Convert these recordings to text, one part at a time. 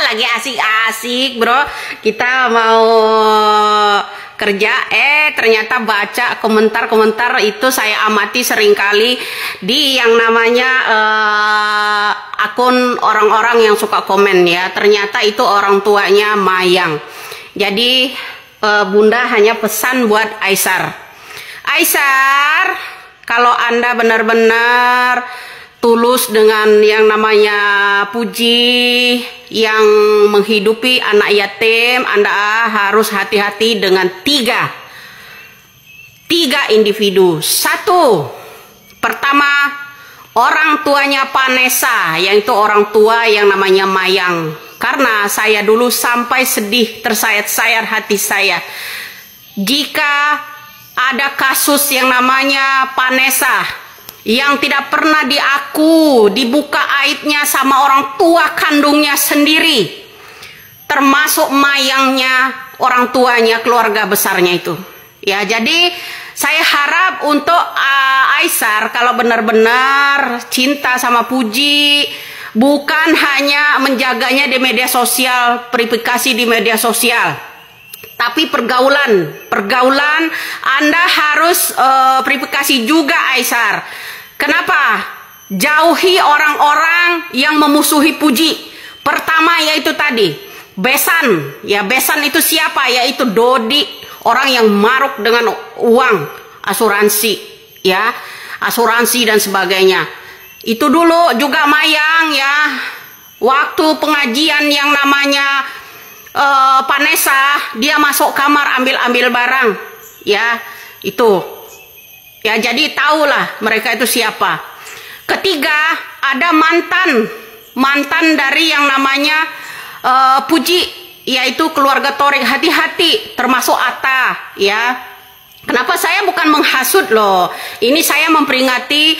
Lagi asik-asik bro, kita mau kerja, ternyata baca komentar-komentar itu saya amati seringkali di yang namanya akun orang-orang yang suka komen ya. Ternyata itu orang tuanya Mayang. Jadi Bunda hanya pesan buat Aisar. Aisar, kalau Anda benar-benar tulus dengan yang namanya Puji yang menghidupi anak yatim, Anda harus hati-hati dengan tiga individu. Satu, pertama orang tuanya Panesa, yaitu orang tua yang namanya Mayang. Karena saya dulu sampai sedih, tersayat-sayat hati saya jika ada kasus yang namanya Panesa yang tidak pernah dibuka aibnya sama orang tua kandungnya sendiri, termasuk Mayangnya, orang tuanya, keluarga besarnya itu. Ya, jadi saya harap untuk Aisar kalau benar-benar cinta sama Puji, bukan hanya menjaganya di media sosial, verifikasi di media sosial, tapi pergaulan Anda harus verifikasi juga Aisar. Kenapa? Jauhi orang-orang yang memusuhi Puji. Pertama yaitu tadi Besan. Ya, Besan itu siapa? Yaitu Dodi, orang yang maruk dengan uang asuransi, ya, asuransi dan sebagainya. Itu dulu juga Mayang ya. Waktu pengajian yang namanya Panesa, dia masuk kamar ambil barang, ya, itu. Ya, jadi tahulah mereka itu siapa. Ketiga, ada mantan dari yang namanya Puji, yaitu keluarga Torik. Hati-hati, termasuk Atta, ya. Kenapa saya bukan menghasut loh? Ini saya memperingati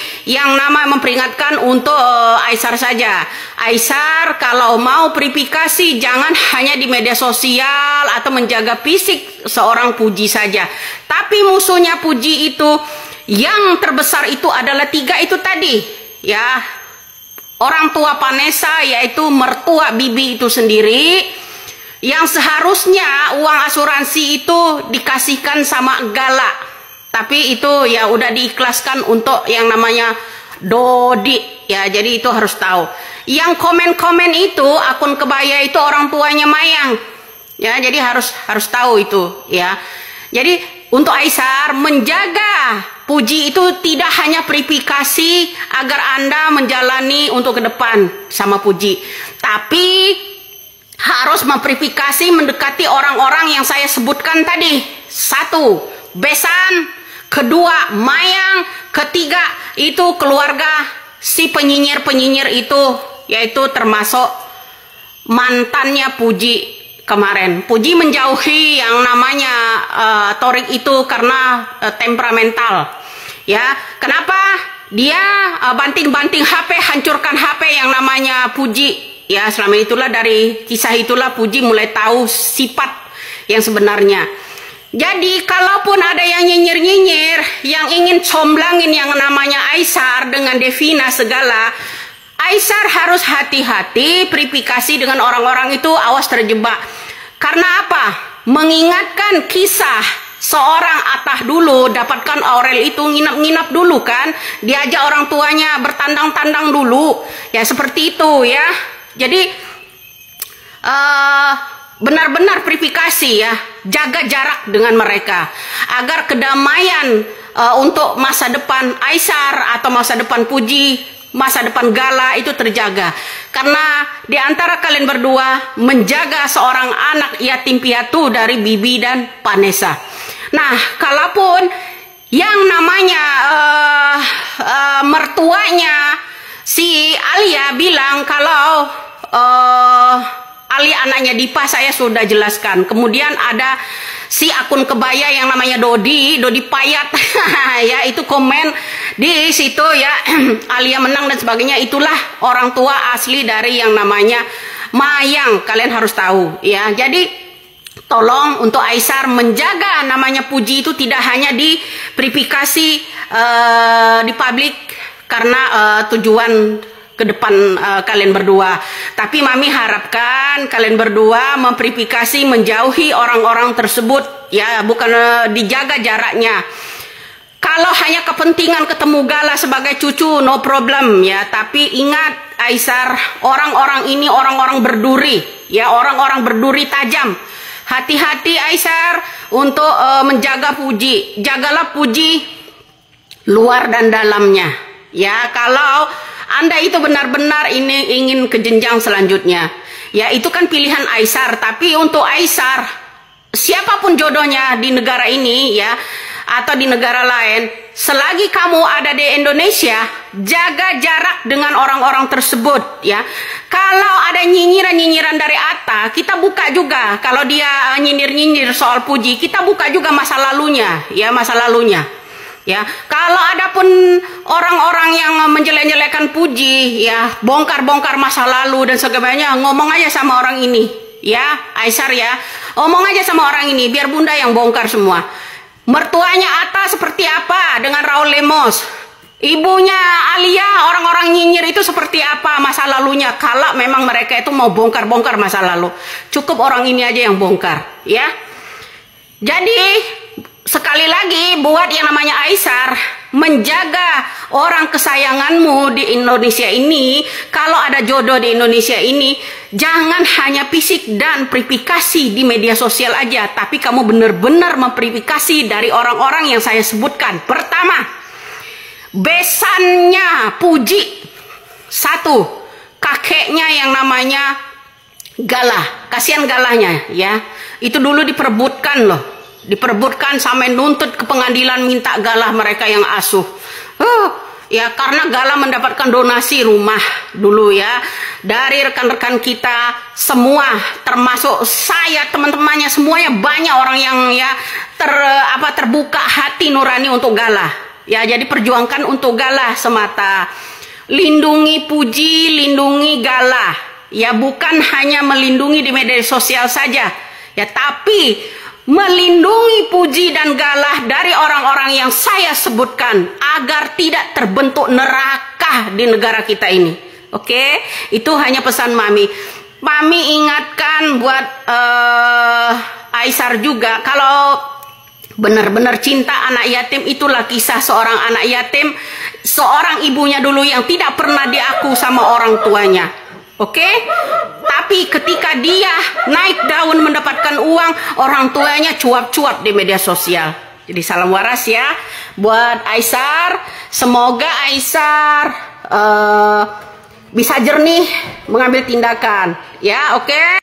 memperingatkan untuk Aisar saja. Aisar kalau mau verifikasi jangan hanya di media sosial atau menjaga fisik seorang Puji saja. Tapi musuhnya Puji itu yang terbesar itu adalah tiga itu tadi, ya. Orang tua Panesa, yaitu mertua Bibi itu sendiri, yang seharusnya uang asuransi itu dikasihkan sama Gala, tapi itu ya udah diikhlaskan untuk yang namanya Dodi, ya. Jadi itu harus tahu. Yang komen-komen itu akun kebaya itu orang tuanya Mayang, ya. Jadi harus tahu itu, ya. Jadi untuk Aisar menjaga Puji itu tidak hanya verifikasi agar Anda menjalani untuk ke depan sama Puji, tapi harus memverifikasi mendekati orang-orang yang saya sebutkan tadi. Satu, Besan. Kedua, Mayang. Ketiga, itu keluarga si penyinyir itu, yaitu termasuk mantannya Puji kemarin. Puji menjauhi yang namanya Torik itu karena temperamental, ya. Kenapa? Dia banting-banting HP, hancurkan HP yang namanya Puji. Ya, selama itulah dari kisah itulah Puji mulai tahu sifat yang sebenarnya. Jadi kalaupun ada yang nyinyir-nyinyir, yang ingin comblangin yang namanya Aisar dengan Devina segala, Aisar harus hati-hati verifikasi dengan orang-orang itu, awas terjebak. Karena apa? Mengingatkan kisah seorang Atah dulu, dapatkan Aurel itu nginap-nginap dulu kan, diajak orang tuanya bertandang-tandang dulu, ya seperti itu ya. Jadi benar-benar verifikasi ya, jaga jarak dengan mereka agar kedamaian untuk masa depan Aisar atau masa depan Puji, masa depan Gala itu terjaga. Karena di antara kalian berdua menjaga seorang anak yatim piatu dari Bibi dan Panesa. Nah, kalaupun yang namanya mertuanya si Alia bilang kalau Ali anaknya Dipa, saya sudah jelaskan. Kemudian ada si akun kebaya yang namanya Dodi Payat ya, itu komen di situ ya, Alia menang dan sebagainya. Itulah orang tua asli dari yang namanya Mayang, kalian harus tahu ya. Jadi tolong untuk Aisar menjaga namanya Puji itu tidak hanya di verifikasi di publik karena tujuan ke depan kalian berdua. Tapi Mami harapkan kalian berdua memverifikasi, menjauhi orang-orang tersebut, ya, bukan dijaga jaraknya. Kalau hanya kepentingan ketemu Gala sebagai cucu, no problem ya. Tapi ingat Aisar, orang-orang ini orang-orang berduri, ya, orang-orang berduri tajam. Hati-hati Aisar untuk menjaga Puji. Jagalah Puji luar dan dalamnya. Ya, kalau Anda itu benar-benar ini ingin ke jenjang selanjutnya, ya itu kan pilihan Aisar. Tapi untuk Aisar, siapapun jodohnya di negara ini, ya, atau di negara lain, selagi kamu ada di Indonesia, jaga jarak dengan orang-orang tersebut, ya. Kalau ada nyinyiran-nyinyiran dari Atta, kita buka juga. Kalau dia nyinyir-nyinyir soal Puji, kita buka juga masa lalunya, ya, masa lalunya. Ya, kalau ada pun orang-orang yang menjelek-jelekan Puji, ya, bongkar-bongkar masa lalu dan sebagainya, ngomong aja sama orang ini, ya, Aisar ya, ngomong aja sama orang ini, biar Bunda yang bongkar semua. Mertuanya Atta seperti apa dengan Raul Lemos? Ibunya Alia, orang-orang nyinyir itu seperti apa masa lalunya? Kalau memang mereka itu mau bongkar-bongkar masa lalu, cukup orang ini aja yang bongkar, ya. Jadi sekali lagi buat yang namanya Aisar, menjaga orang kesayanganmu di Indonesia ini. Kalau ada jodoh di Indonesia ini, jangan hanya fisik dan verifikasi di media sosial aja, tapi kamu benar-benar memverifikasi dari orang-orang yang saya sebutkan. Pertama, besannya Puji. Satu, kakeknya yang namanya Galah. Kasihan Galahnya, ya. Itu dulu diperebutkan loh. Diperebutkan sampai nuntut ke pengadilan minta Galah mereka yang asuh. Ya, karena Galah mendapatkan donasi rumah dulu, ya, dari rekan-rekan kita semua, termasuk saya, teman-temannya semuanya, banyak orang yang, ya, terbuka hati nurani untuk Galah. Ya, jadi perjuangkan untuk Galah semata. Lindungi Puji, lindungi Galah. Ya, bukan hanya melindungi di media sosial saja, ya, tapi melindungi Puji dan Galah dari orang-orang yang saya sebutkan agar tidak terbentuk neraka di negara kita ini. Oke, itu hanya pesan Mami. Mami ingatkan buat Aisar juga, kalau benar-benar cinta anak yatim, itulah kisah seorang anak yatim, seorang ibunya dulu yang tidak pernah diaku sama orang tuanya. Oke, tapi ketika dia naik daun mendapatkan uang, orang tuanya cuap-cuap di media sosial. Jadi salam waras ya buat Aisar. Semoga Aisar bisa jernih mengambil tindakan. Ya, oke.